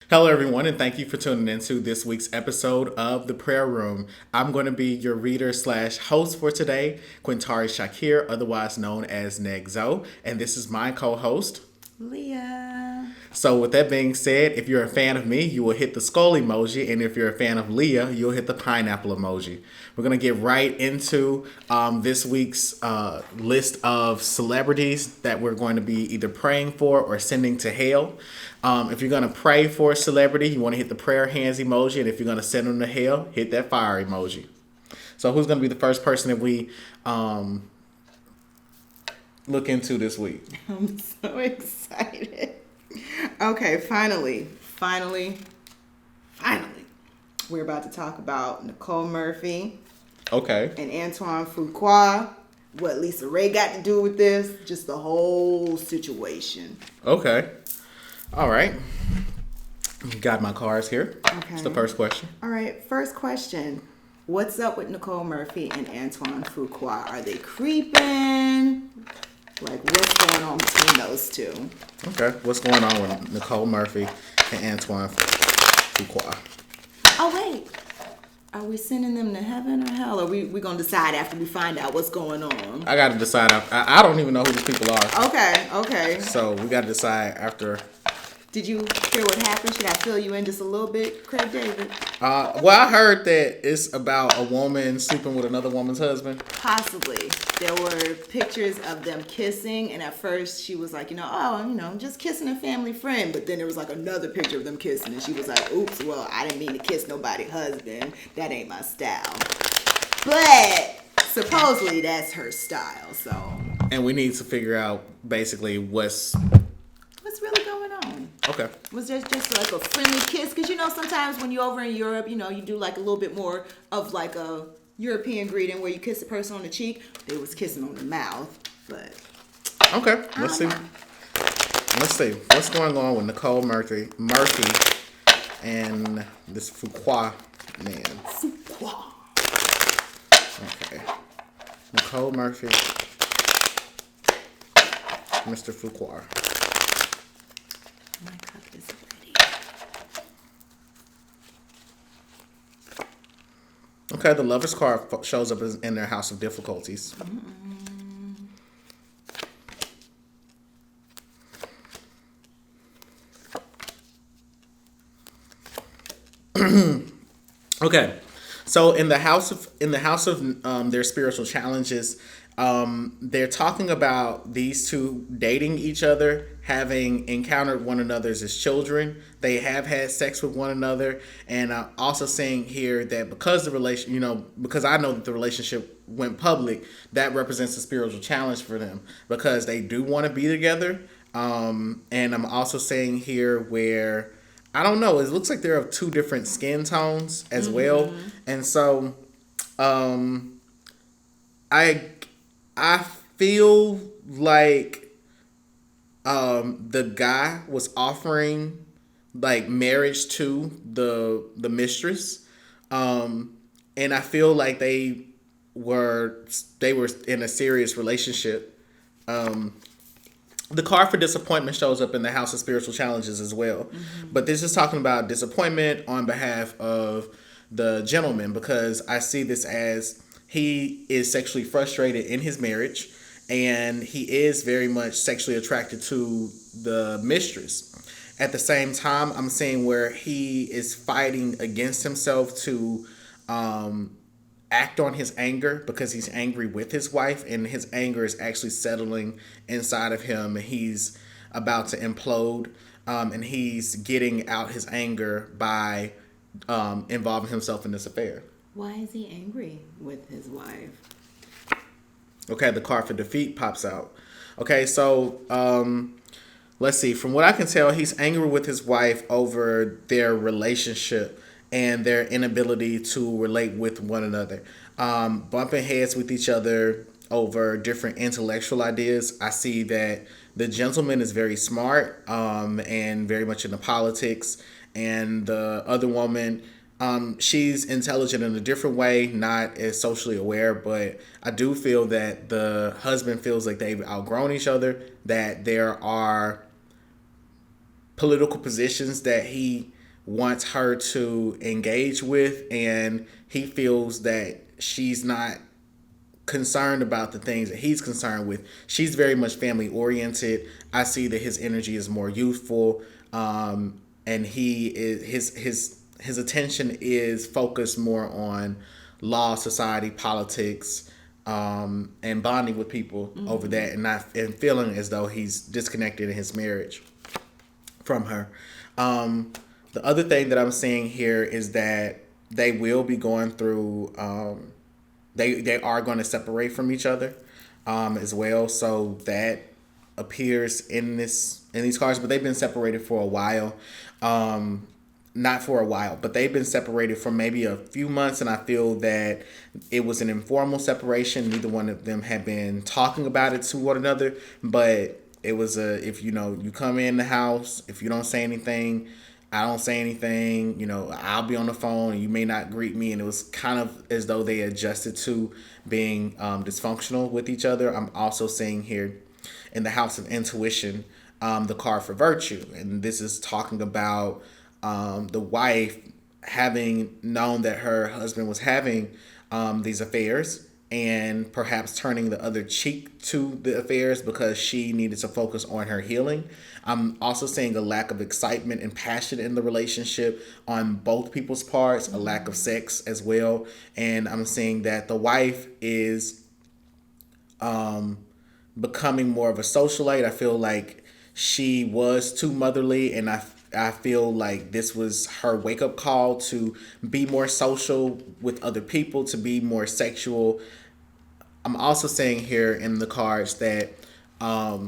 Hello, everyone, and thank you for tuning into this week's episode of The Prayer Room. I'm going to be your reader slash host for today, Quintari Shakir, otherwise known as Negzo, and this is my co-host, Leah. So with that being said, if you're a fan of me, you will hit the skull emoji, and if you're a fan of Leah, you'll hit the pineapple emoji. We're gonna get right into this week's list of celebrities that we're going to be either praying for or sending to hell. If you're gonna pray for a celebrity, you want to hit the prayer hands emoji, and if you're gonna send them to hell, hit that fire emoji. So who's gonna be the first person that we look into this week? I'm so excited. Okay, finally. We're about to talk about Nicole Murphy Okay. and Antoine Fuqua. What Lisa Raye got to do with this, just the whole situation. Okay. All right. Got my cards here. Okay. It's the first question. All right, first question. What's up with Nicole Murphy and Antoine Fuqua? Are they creeping? Like, what's going on between those two? Okay. What's going on with Nicole Murphy and Antoine Fuqua? Oh, wait. Are we sending them to heaven or hell? Or we going to decide after we find out what's going on? I got to decide. I don't even know who these people are. Okay. So we got to decide after. Did you hear what happened? Should I fill you in just a little bit, Craig David? Well, I heard that it's about a woman sleeping with another woman's husband. Possibly. There were pictures of them kissing, and at first she was like, just kissing a family friend. But then there was like another picture of them kissing, and she was like, oops, well, I didn't mean to kiss nobody's husband. That ain't my style. But supposedly that's her style, so. And we need to figure out basically what's really going on. Okay. Was there just like a friendly kiss? Because sometimes when you're over in Europe, you do like a little bit more of like a European greeting where you kiss the person on the cheek. They was kissing on the mouth, but okay. Let's see what's going on with Nicole Murphy and this Fuqua man. Fuqua. Okay. Nicole Murphy, Mr. Fuqua. My cup is ready. Okay, the Lover's card shows up in their house of difficulties. Okay, so in the house of their spiritual challenges, they're talking about these two dating each other, having encountered one another as children. They have had sex with one another, and also saying here that because because I know that the relationship went public, that represents a spiritual challenge for them because they do want to be together. And I'm also saying here where I don't know, it looks like they're of two different skin tones as well, and so I feel like the guy was offering like marriage to the mistress, and I feel like they were in a serious relationship. The card for disappointment shows up in the house of spiritual challenges as well, but this is talking about disappointment on behalf of the gentleman because I see this as he is sexually frustrated in his marriage, and he is very much sexually attracted to the mistress. At the same time, I'm seeing where he is fighting against himself to act on his anger because he's angry with his wife, and his anger is actually settling inside of him. He's about to implode, and he's getting out his anger by involving himself in this affair. Why is he angry with his wife? Okay, the card for defeat pops out. Okay, so let's see. From what I can tell, he's angry with his wife over their relationship and their inability to relate with one another. Bumping heads with each other over different intellectual ideas. I see that the gentleman is very smart and very much into politics, and the other woman, she's intelligent in a different way, not as socially aware, but I do feel that the husband feels like they've outgrown each other, that there are political positions that he wants her to engage with, and he feels that she's not concerned about the things that he's concerned with. She's very much family oriented. I see that his energy is more youthful, and he is his attention is focused more on law, society, politics, and bonding with people over that, and feeling as though he's disconnected in his marriage from her. The other thing that I'm seeing here is that they will be going through. They are going to separate from each other as well. So that appears in these cards, but they've been separated for a while. Not for a while, but they've been separated for maybe a few months, and I feel that it was an informal separation. Neither one of them had been talking about it to one another, but it was if you come in the house, if you don't say anything, I don't say anything, I'll be on the phone and you may not greet me. And it was kind of as though they adjusted to being dysfunctional with each other. I'm also seeing here in the house of intuition, the card for virtue. And this is talking about the wife having known that her husband was having these affairs, and perhaps turning the other cheek to the affairs because she needed to focus on her healing. I'm also seeing a lack of excitement and passion in the relationship on both people's parts, a lack of sex as well. And I'm seeing that the wife is becoming more of a socialite. I feel like she was too motherly, and I feel like this was her wake-up call to be more social with other people, to be more sexual. I'm also saying here in the cards that I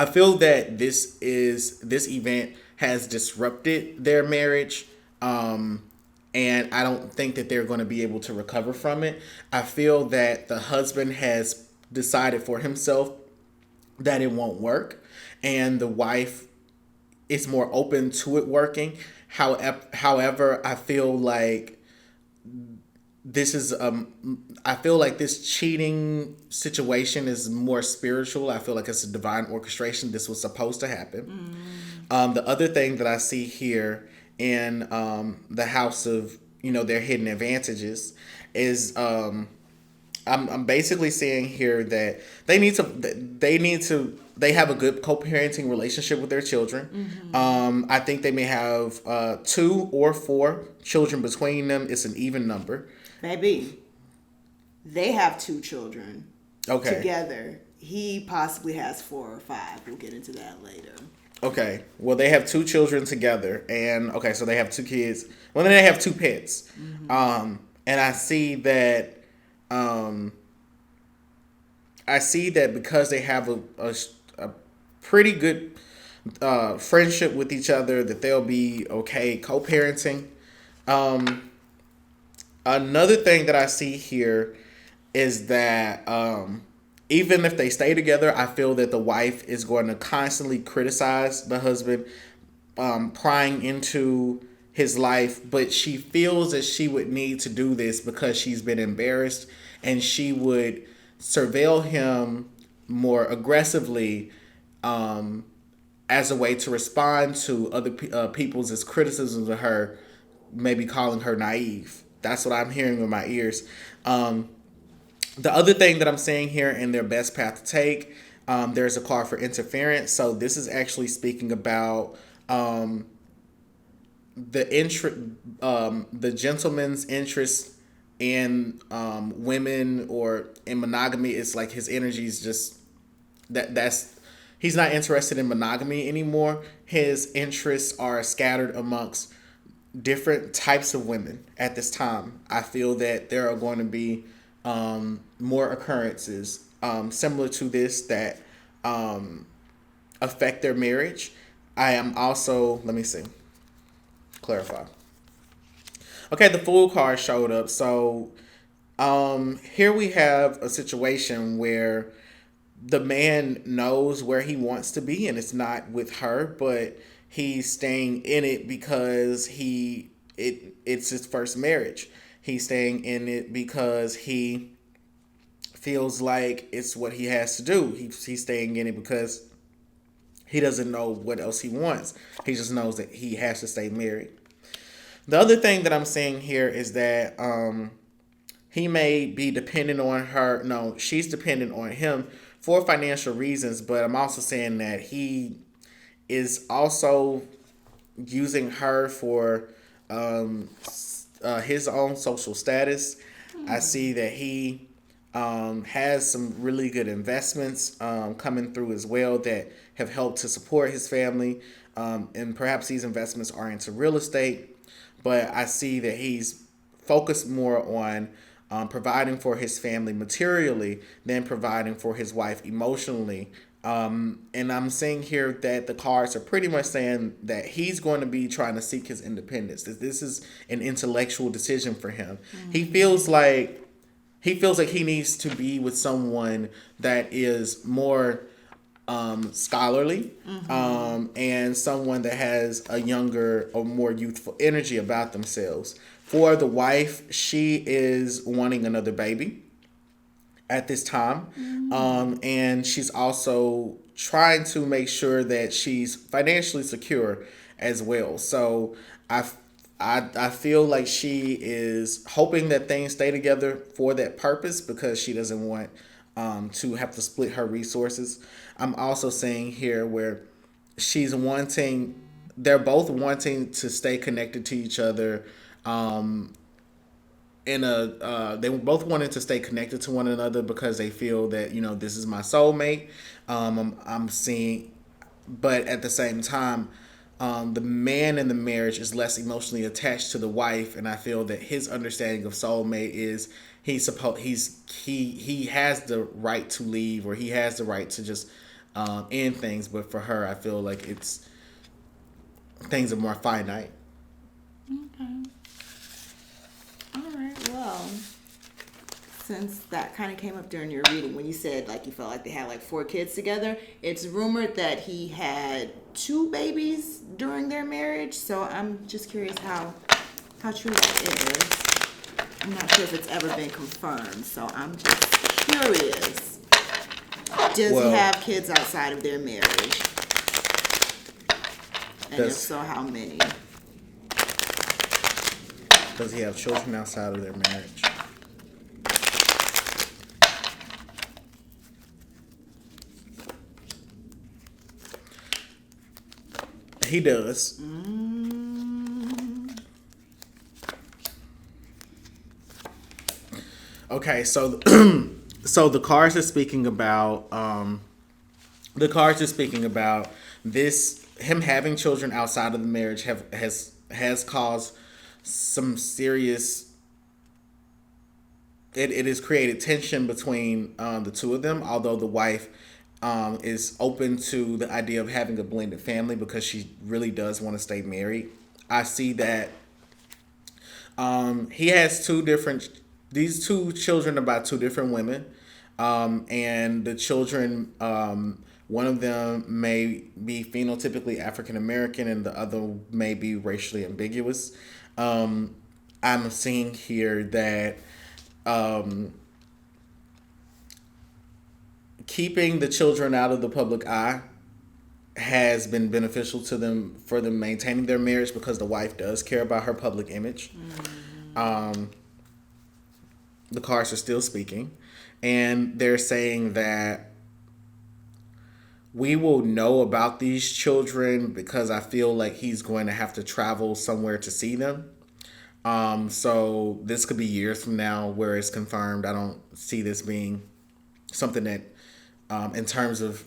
feel that this event has disrupted their marriage, and I don't think that they're going to be able to recover from it. I feel that the husband has decided for himself that it won't work, and the wife is more open to it working. However, I feel like this cheating situation is more spiritual. I feel like it's a divine orchestration. This was supposed to happen. The other thing that I see here in the house of their hidden advantages is I'm basically saying here that they have a good co-parenting relationship with their children. I think they may have 2 or 4 children between them. It's an even number. Baby, they have 2 children together. He possibly has 4 or 5. We'll get into that later. Okay. Well, they have 2 children together, and so they have 2 kids. Well, then they have 2 pets. And I see that. I see that because they have a pretty good friendship with each other, that they'll be okay co-parenting. Another thing that I see here is that even if they stay together, I feel that the wife is going to constantly criticize the husband, prying into his life, but she feels that she would need to do this because she's been embarrassed, and she would surveil him more aggressively as a way to respond to other people's criticisms of her, maybe calling her naive. That's what I'm hearing with my ears. The other thing that I'm seeing here in their best path to take, there's a card for interference. So this is actually speaking about the gentleman's interest in women or in monogamy. It's like his energy is just that's he's not interested in monogamy anymore. His interests are scattered amongst different types of women at this time. I feel that there are going to be more occurrences similar to this that affect their marriage. I am also, let me see, clarify. Okay, the Fool card showed up. So here we have a situation where the man knows where he wants to be, and it's not with her, but he's staying in it because it's his first marriage. He's staying in it because he feels like it's what he has to do. He's staying in it because He doesn't know what else he wants. He just knows that he has to stay married. The other thing that I'm seeing here is that he may be dependent on her. No, she's dependent on him for financial reasons, but I'm also saying that he is also using her for his own social status. I see that he has some really good investments coming through as well that have helped to support his family. And perhaps these investments are into real estate, but I see that he's focused more on providing for his family materially than providing for his wife emotionally. And I'm seeing here that the cards are pretty much saying that he's going to be trying to seek his independence. That this is an intellectual decision for him. Mm-hmm. He feels like he needs to be with someone that is more scholarly, and someone that has a younger or more youthful energy about themselves. For the wife, she is wanting another baby at this time. And she's also trying to make sure that she's financially secure as well. So I feel like she is hoping that things stay together for that purpose because she doesn't want to have to split her resources. I'm also saying here where they're both wanting to stay connected to each other. They both wanted to stay connected to one another because they feel that, this is my soulmate. I'm seeing, but at the same time, the man in the marriage is less emotionally attached to the wife, and I feel that his understanding of soulmate is he has the right to leave, or he has the right to just end things. But for her, I feel like things are more finite. Okay. All right. Well, since that kind of came up during your reading when you said like you felt like they had like 4 kids together, it's rumored that he had 2 babies during their marriage. So I'm just curious how true that is. I'm not sure if it's ever been confirmed. So I'm just curious. Does he have kids outside of their marriage? And if so, how many? Does he have children outside of their marriage? He does. Okay, so so the cards are speaking about this, him having children outside of the marriage has caused some serious. It has created tension between the two of them. Although the wife is open to the idea of having a blended family because she really does want to stay married. I see that he has these 2 children are by 2 different women, and the children, one of them may be phenotypically African American and the other may be racially ambiguous. I'm seeing here that keeping the children out of the public eye has been beneficial to them for them maintaining their marriage because the wife does care about her public image. The cards are still speaking, and they're saying that we will know about these children because I feel like he's going to have to travel somewhere to see them. So this could be years from now where it's confirmed. I don't see this being something that, in terms of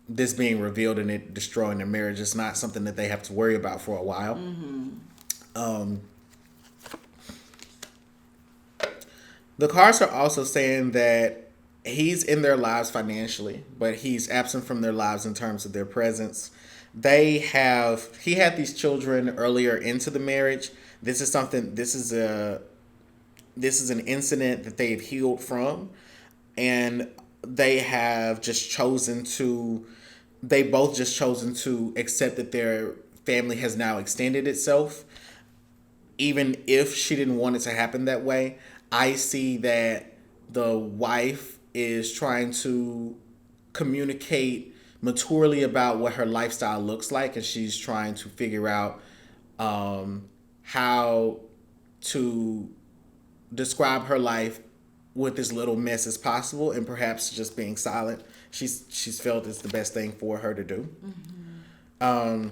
this being revealed and it destroying their marriage, it's not something that they have to worry about for a while. The cards are also saying that he's in their lives financially, but he's absent from their lives in terms of their presence. He had these children earlier into the marriage. This is an incident that they've healed from, and they both just chosen to accept that their family has now extended itself. Even if she didn't want it to happen that way, I see that the wife is trying to communicate maturely about what her lifestyle looks like, and she's trying to figure out how to describe her life with as little mess as possible, and perhaps just being silent. She's felt it's the best thing for her to do. I'm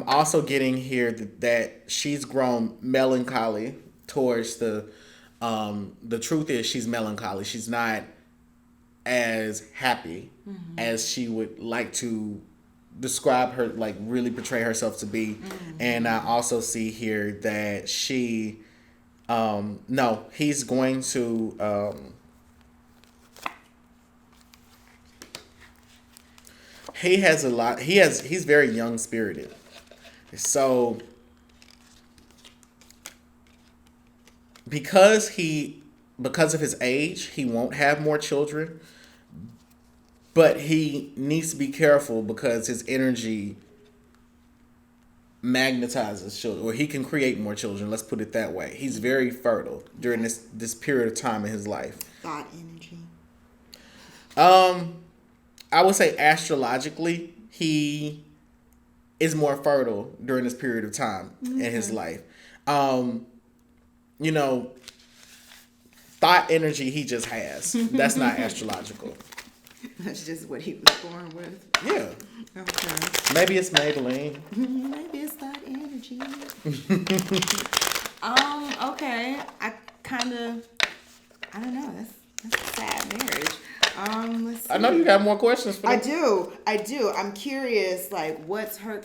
also getting here that she's grown melancholy towards the truth is she's melancholy. She's not as happy as she would like to describe her, like really portray herself to be. And I also see here that she no, he's going to he's very young spirited. So because of his age, he won't have more children, but he needs to be careful because his energy magnetizes children, or he can create more children. Let's put it that way. He's very fertile during this period of time in his life. Thought energy. I would say astrologically, he is more fertile during this period of time in his life. You know, thought energy he just has. That's not astrological. That's just what he was born with. Yeah. Okay. Maybe it's Maybelline. Maybe it's that energy. Okay. I don't know. That's a sad marriage. Let's see. I know you got more questions for me. I do. I'm curious, like, what's her...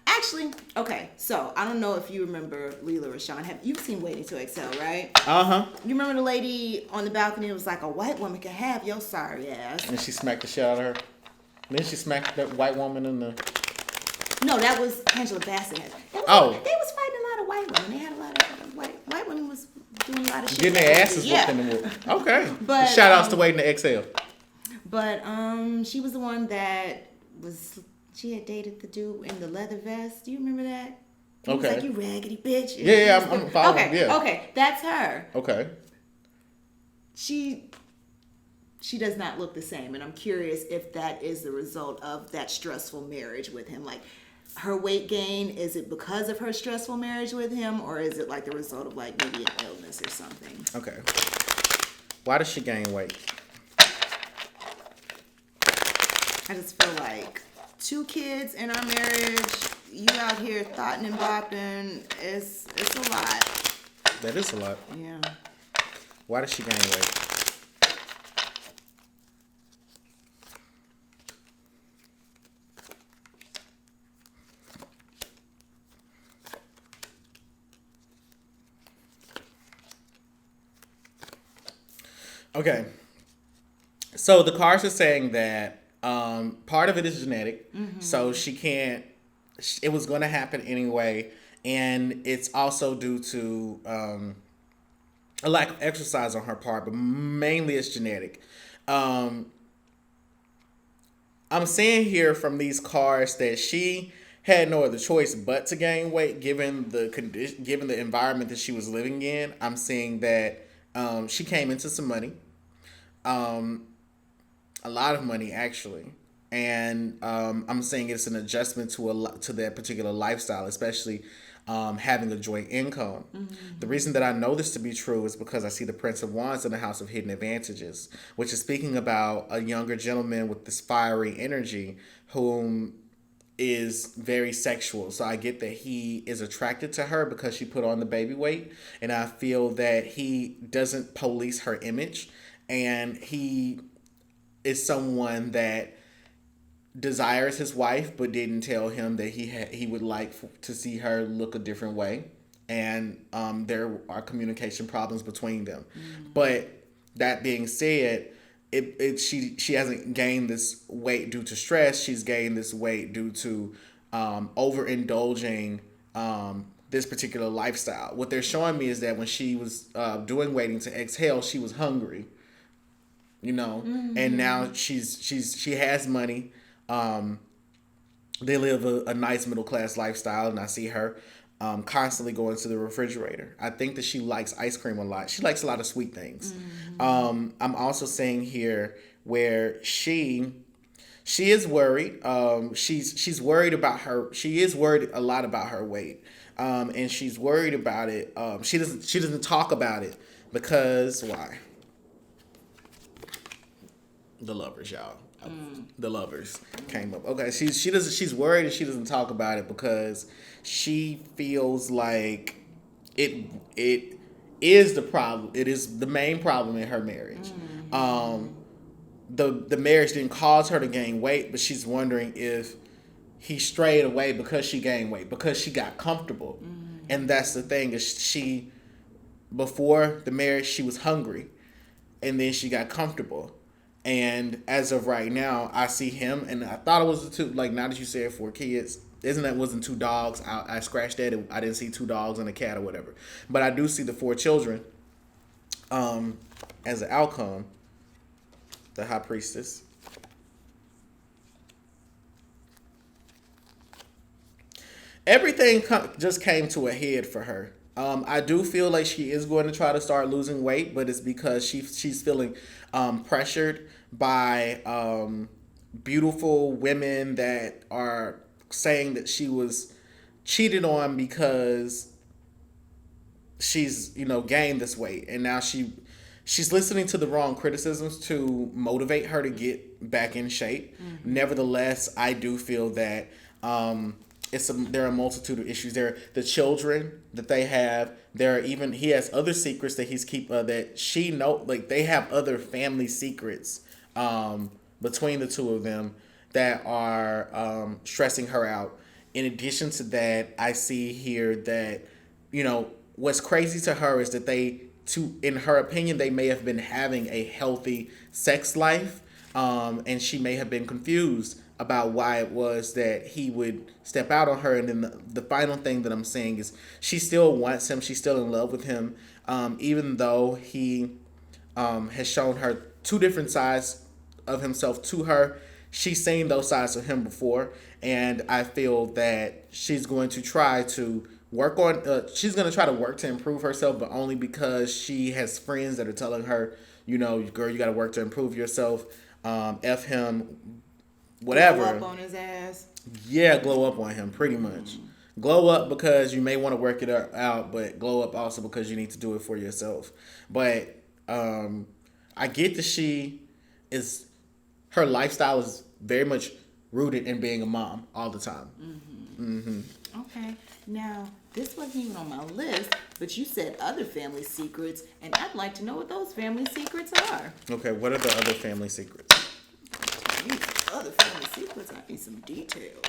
Actually, okay, so I don't know if you remember Lela Rochon. You've seen Waiting to Exhale, right? Uh-huh. You remember the lady on the balcony? It was like, a white woman can have your sorry ass. And she smacked the shit out of her. Then she smacked that white woman in the... No, that was Angela Bassett. They was fighting a lot of white women. They had a lot of white women was doing a lot of shit. Getting their asses whooped in the whoop. Okay. But shout outs to Waiting to Exhale. But she was the one that was... She had dated the dude in the leather vest. Do you remember that? He was like, you raggedy bitch. Yeah, I'm following. Okay, that's her. Okay. She does not look the same, and I'm curious if that is the result of that stressful marriage with him. Like, her weight gain, is it because of her stressful marriage with him, or is it like the result of like maybe an illness or something? Okay. Why does she gain weight? I just feel like 2 kids in our marriage, you out here thoughting and bopping, it's a lot. That is a lot. Yeah. Why does she gain weight? Okay. So the cards are saying that part of it is genetic. So she can't, it was going to happen anyway. And it's also due to a lack of exercise on her part, but mainly it's genetic. I'm seeing here from these cards that she had no other choice but to gain weight given the condition, given the environment that she was living in. I'm seeing that she came into some money. A lot of money actually, and I'm saying it's an adjustment to that particular lifestyle, especially having a joint income. The reason that I know this to be true is because I see the Prince of Wands in the House of Hidden Advantages, which is speaking about a younger gentleman with this fiery energy whom is very sexual. So I get that he is attracted to her because she put on the baby weight, and I feel that he doesn't police her image, and he is someone that desires his wife but didn't tell him that he would like to see her look a different way, and there are communication problems between them. But that being said, she hasn't gained this weight due to stress. She's gained this weight due to overindulging this particular lifestyle. What they're showing me is that when she was doing Waiting to Exhale, she was hungry. You know, and now she has money. They live a nice middle class lifestyle, and I see her constantly going to the refrigerator. I think that she likes ice cream a lot. She likes a lot of sweet things. I'm also seeing here where she She is worried. She's worried about her. She is worried a lot about her weight, and she's worried about it. She doesn't talk about it because why? The lovers, y'all. The lovers came up. Okay, she's worried and she doesn't talk about it because she feels like it is the problem. It is the main problem in her marriage. The marriage didn't cause her to gain weight, but she's wondering if he strayed away because she gained weight, because she got comfortable. And that's the thing, is she, before the marriage, she was hungry, and then she got comfortable. And as of right now, I see him, and I thought it was the two. Like, now that you said 4 kids, isn't that wasn't 2 dogs? I scratched that. I didn't see 2 dogs and a cat or whatever, but I do see the 4 children. As an outcome, the high priestess. Everything just came to a head for her. I do feel like she is going to try to start losing weight, but it's because she's feeling pressured by beautiful women that are saying that she was cheated on because she's gained this weight, and now she's listening to the wrong criticisms to motivate her to get back in shape. Nevertheless, I do feel that there are a multitude of issues. There are the children that they have. There are even, he has other secrets that he's that she know, like they have other family secrets between the two of them that are stressing her out. In addition to that, I see here that what's crazy to her is that in her opinion, they may have been having a healthy sex life, and she may have been confused about why it was that he would step out on her. And then the final thing that I'm saying is she still wants him. She's still in love with him, even though he has shown her 2 different sides of himself to her. She's seen those sides of him before, and I feel that she's going to try to work on. She's going to try to work to improve herself, but only because she has friends that are telling her, girl, you got to work to improve yourself. F him, whatever. Glow up on his ass. Yeah, glow up on him, pretty much. Glow up because you may want to work it out, but glow up also because you need to do it for yourself. But I get that her lifestyle is very much rooted in being a mom all the time. Okay, now this wasn't even on my list, but you said other family secrets, and I'd like to know what those family secrets are. Okay, what are the other family secrets? These other family secrets, I need some details.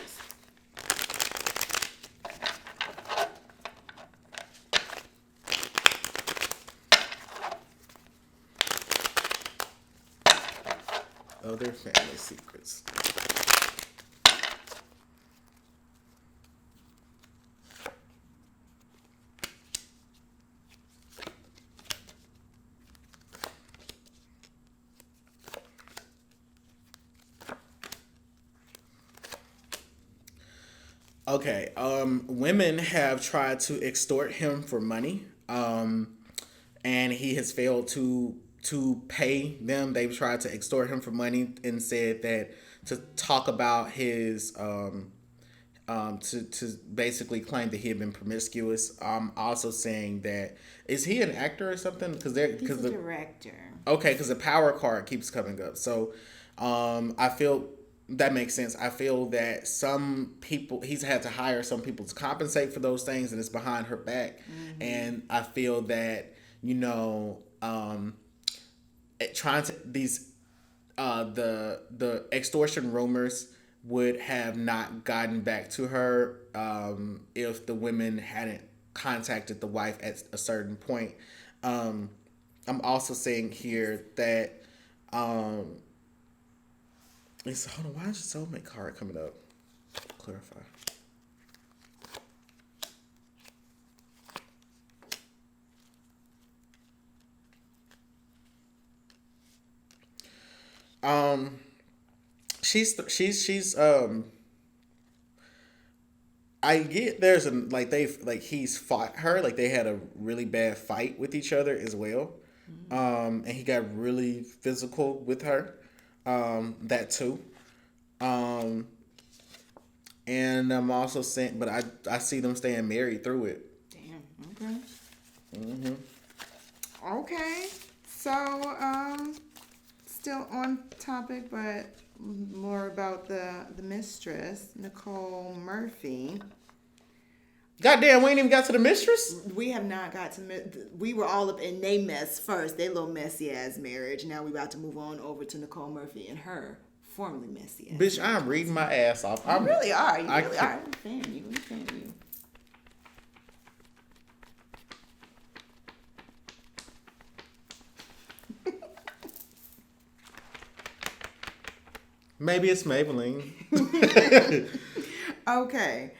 Other family secrets. Okay, women have tried to extort him for money, and he has failed to pay them. They've tried to extort him for money and said that to talk about his to basically claim that he had been promiscuous. Also saying that, is he an actor or something? He's a director. Okay, because the power card keeps coming up. So I feel that makes sense. I feel that some people, he's had to hire some people to compensate for those things, and it's behind her back. And I feel that trying to the extortion rumors would have not gotten back to her if the women hadn't contacted the wife at a certain point. I'm also saying here that hold on, why is your soulmate card coming up? Clarify. She's I get he's fought her, like they had a really bad fight with each other as well. And he got really physical with her. That too. Um, and I'm also saying, but I see them staying married through it. Damn. Okay. Okay. So, still on topic, but more about the mistress, Nicole Murphy. Goddamn, we ain't even got to the mistress. We have not got to. We were all up in they mess first. They little messy ass marriage. Now we about to move on over to Nicole Murphy and her formerly messy ass. Bitch, I'm reading my ass off. You really are. You really are. I'm a fan of you. I'm a fan of you. Maybe it's Maybelline. Okay.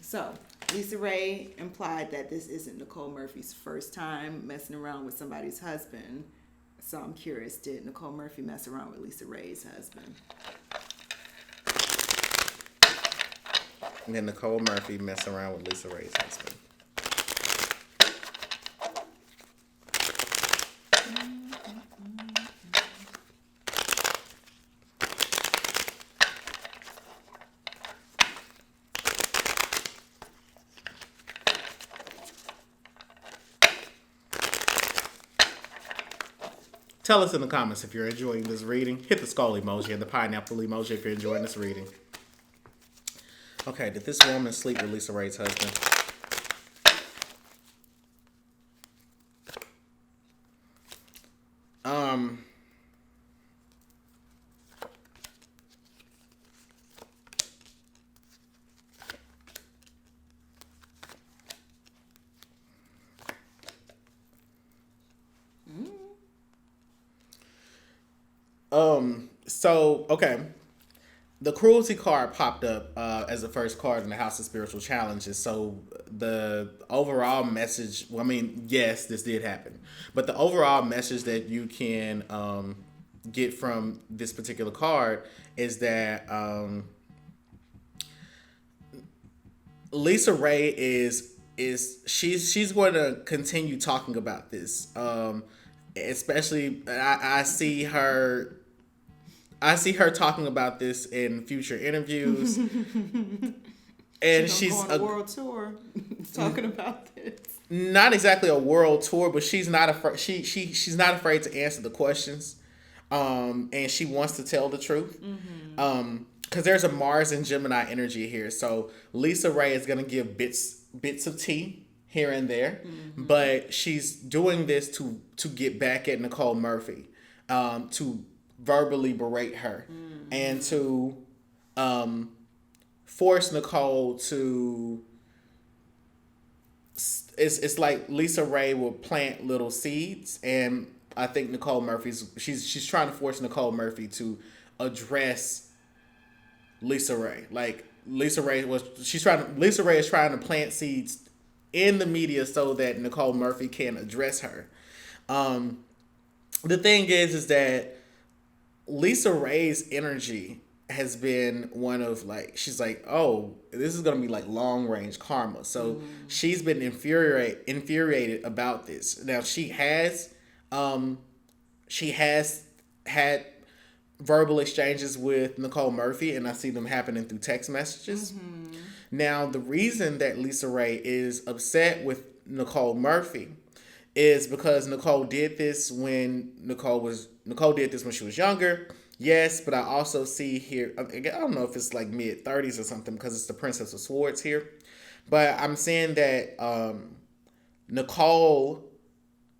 So Lisa Raye implied that this isn't Nicole Murphy's first time messing around with somebody's husband. So I'm curious, did Nicole Murphy mess around with Lisa Raye's husband? And then Nicole Murphy mess around with Lisa Raye's husband. Tell us in the comments if you're enjoying this reading. Hit the skull emoji and the pineapple emoji if you're enjoying this reading. Okay, did this woman sleep with Lisa Raye's husband? So, okay. The cruelty card popped up as the first card in the House of Spiritual Challenges. So the overall message, well, I mean, yes, this did happen. But the overall message that you can get from this particular card is that Lisa Raye she's going to continue talking about this. Especially, I see her talking about this in future interviews. And she's on a world tour talking about this. Not exactly a world tour, but she's not afraid. She's not afraid to answer the questions, and she wants to tell the truth. Because there's a Mars and Gemini energy here, so Lisa Raye is gonna give bits of tea here and there, but she's doing this to get back at Nicole Murphy, to verbally berate her, and to force Nicole to. It's like Lisa Raye will plant little seeds, and I think Nicole Murphy's she's trying to force Nicole Murphy to address Lisa Raye. Like Lisa Raye is trying to plant seeds in the media so that Nicole Murphy can address her. The thing is that Lisa Raye's energy has been one of like, she's like, oh, this is gonna be like long range karma. So she's been infuriated about this. Now she has had verbal exchanges with Nicole Murphy, and I see them happening through text messages. Now the reason that Lisa Raye is upset with Nicole Murphy is because Nicole did this when she was younger. Yes, but I also see here, I don't know if it's like mid-30s or something because it's the Princess of Swords here. But I'm saying that Nicole,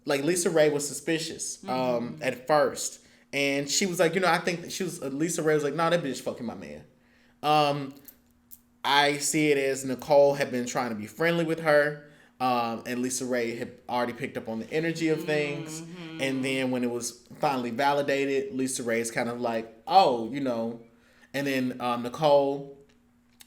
like Lisa Raye was suspicious at first. And she was like, I think that Lisa Raye was like, nah, that bitch fucking my man. I see it as Nicole had been trying to be friendly with her. And Lisa Raye had already picked up on the energy of things. And then when it was finally validated, Lisa Raye is kind of like, oh, And then Nicole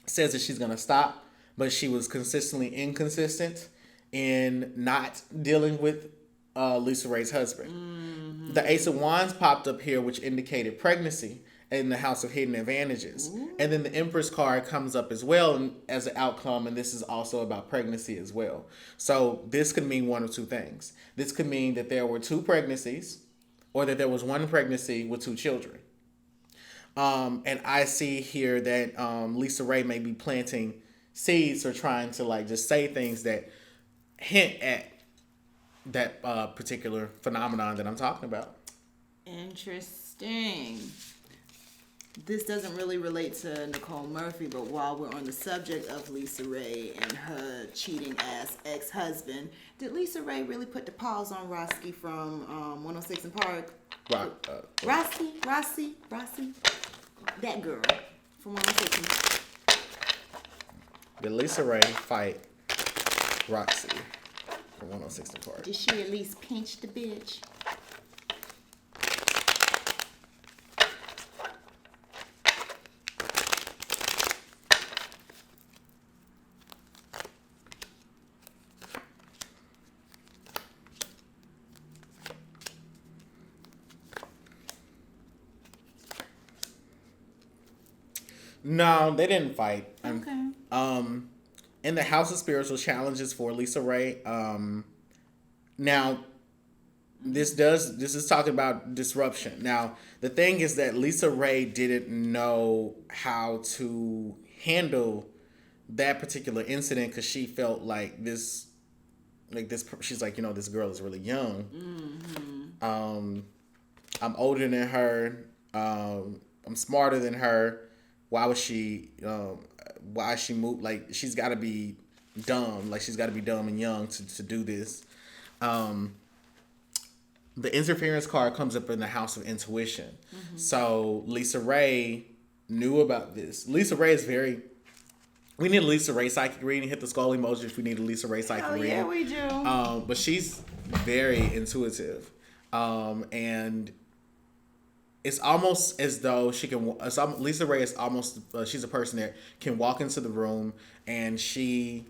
says that she's going to stop, but she was consistently inconsistent in not dealing with Lisa Raye's husband. The Ace of Wands popped up here, which indicated pregnancy in the House of Hidden Advantages. And then the Empress card comes up as well as an outcome, and this is also about pregnancy as well. So this could mean one of two things. This could mean that there were two pregnancies, or that there was one pregnancy with two children. And I see here that Lisa Raye may be planting seeds or trying to like just say things that hint at that particular phenomenon that I'm talking about. Interesting. This doesn't really relate to Nicole Murphy, but while we're on the subject of Lisa Raye and her cheating ass ex-husband, did Lisa Raye really put the pause on Roski from 106 in Park? Rossi, that girl from 106 in Park. Did Lisa Raye fight Roxy from 106 in Park? Did she at least pinch the bitch? No, they didn't fight. Okay. In the House of Spiritual Challenges for Lisa Raye, now this is talking about disruption. Now the thing is that Lisa Raye didn't know how to handle that particular incident because she felt like this. She's like, this girl is really young. I'm older than her. I'm smarter than her. Why was she? Why she moved? Like she's got to be dumb. Like she's got to be dumb and young to do this. The interference card comes up in the House of Intuition. Mm-hmm. So Lisa Raye knew about this. Lisa Raye is very. We need a Lisa Raye psychic reading. Hit the skull emoji if we need a Lisa Raye psychic reading. Yeah, we do. But she's very intuitive, and it's almost as though she can. Lisa Raye is almost. She's a person that can walk into the room and she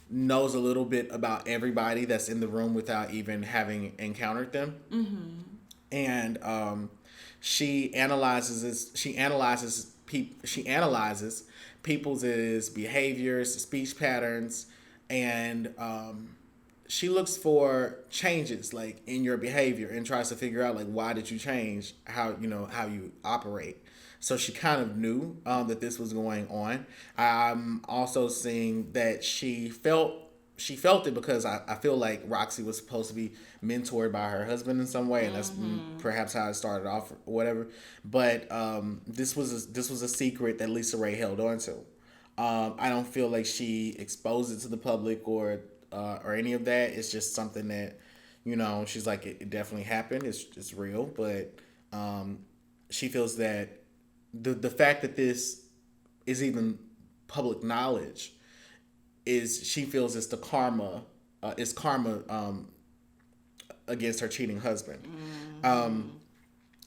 knows a little bit about everybody that's in the room without even having encountered them. Mm-hmm. And she analyzes this. She analyzes people's behaviors, speech patterns, and she looks for changes like in your behavior and tries to figure out like why did you change how you operate. So she kind of knew that this was going on. I'm also seeing that she felt it because I feel like Roxy was supposed to be mentored by her husband in some way, and that's perhaps how it started off or whatever. But this was a secret that Lisa Raye held on to. I don't feel like she exposed it to the public or any of that. It's just something that she's like it definitely happened. It's real, but she feels that the fact that this is even public knowledge she feels it's the karma against her cheating husband. Mm-hmm.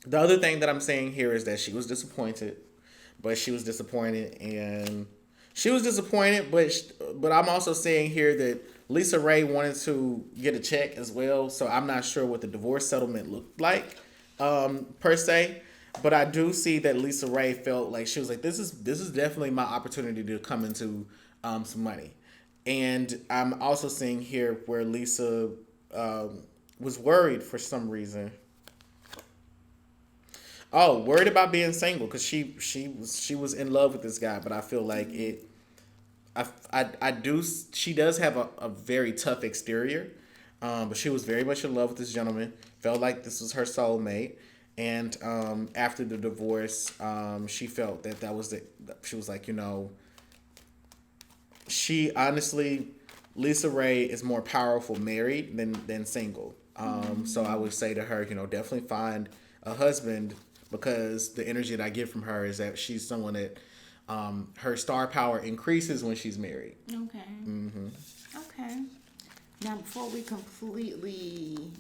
The other thing that I'm saying here is that she was disappointed, but but I'm also saying here that Lisa Raye wanted to get a check as well, so I'm not sure what the divorce settlement looked like per se. But I do see that Lisa Raye felt like she was like, this is definitely my opportunity to come into some money. And I'm also seeing here where Lisa was worried for some reason. Oh, worried about being single because she was in love with this guy, but I feel like she does have a very tough exterior, but she was very much in love with this gentleman. Felt like this was her soulmate. And after the divorce, she felt that was she was like, she honestly, Lisa Raye is more powerful married than single. So I would say to her, definitely find a husband because the energy that I get from her is that she's someone that her star power increases when she's married. Okay. Mm-hmm. Okay. Now, before we completely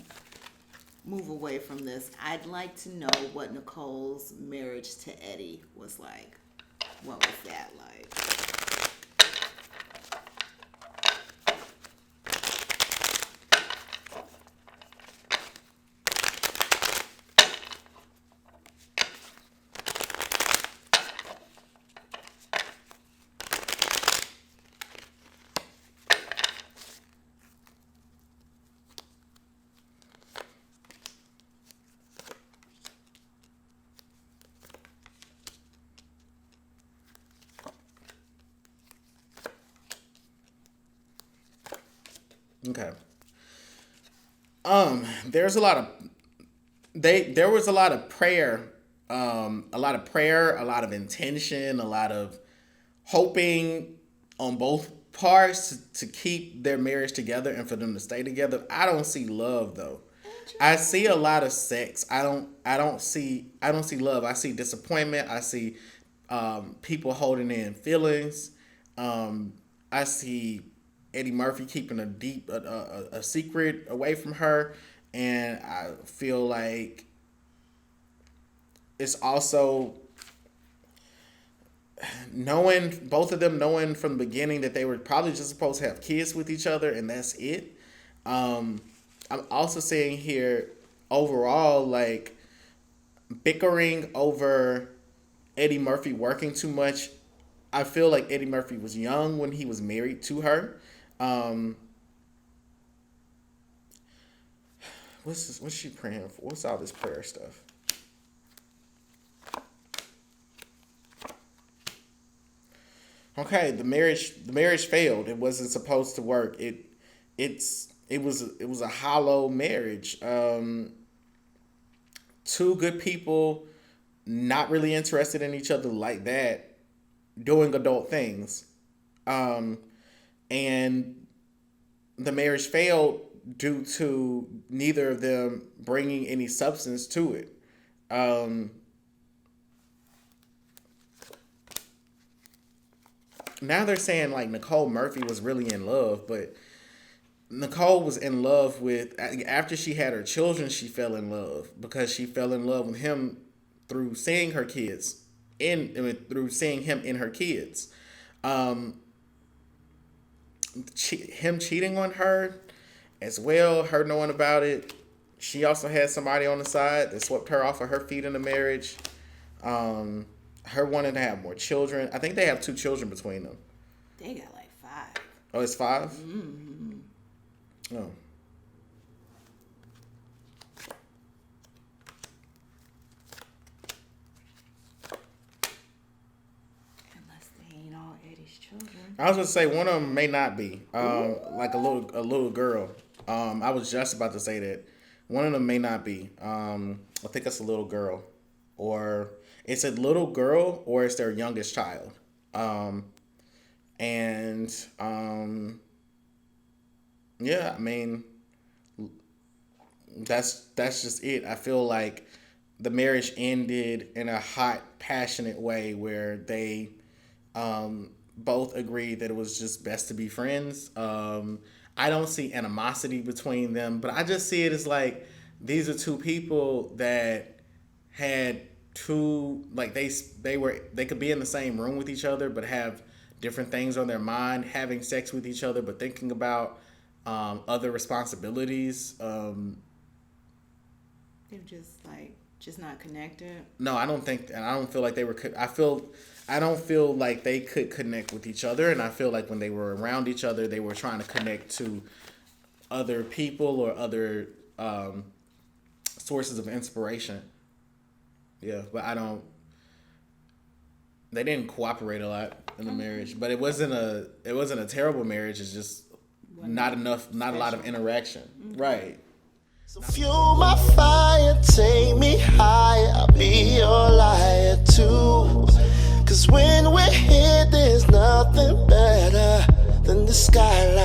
move away from this, I'd like to know what Nicole's marriage to Eddie was like. What was that like? Okay. There's a lot of there was a lot of prayer, a lot of intention, a lot of hoping on both parts to keep their marriage together and for them to stay together. I don't see love though. I see a lot of sex. I don't see love. I see disappointment. I see people holding in feelings. I see Eddie Murphy keeping a secret away from her, and I feel like it's also knowing both of them knowing from the beginning that they were probably just supposed to have kids with each other, and that's it. I'm also saying here overall like bickering over Eddie Murphy working too much. I feel like Eddie Murphy was young when he was married to her. What's she praying for? What's all this prayer stuff? Okay, the marriage failed. It wasn't supposed to work. It was a hollow marriage. Two good people, not really interested in each other like that, doing adult things, and the marriage failed due to neither of them bringing any substance to it. Now they're saying like Nicole Murphy was really in love, but Nicole was in love with, after she had her children, she fell in love because she fell in love with him through seeing her kids through seeing him in her kids. Him cheating on her as well, her knowing about it. She also had somebody on the side that swept her off of her feet in the marriage. Her wanting to have more children. I think they have 2 children between them. They got like 5. Oh, it's 5? Mm-hmm. Oh. Unless they ain't all Eddie's children. I was gonna say one of them may not be. Like a little girl. I was just about to say that. One of them may not be. I think it's a little girl. Or it's a little girl or it's their youngest child. Yeah, I mean, that's just it. I feel like the marriage ended in a hot, passionate way where they both agreed that it was just best to be friends. I don't see animosity between them, but I just see it as like these are 2 people that had they could be in the same room with each other but have different things on their mind, having sex with each other but thinking about other responsibilities. They're just not connected. No, I don't think, and I don't feel like they were. I don't feel like they could connect with each other, and I feel like when they were around each other, they were trying to connect to other people or other sources of inspiration. Yeah, but they didn't cooperate a lot in the marriage, but it wasn't a terrible marriage. It's just not a lot of interaction. Mm-hmm. Right. So fuel my fire, take me higher, I'll be your liar too. Cause when we're here, there's nothing better than the skyline.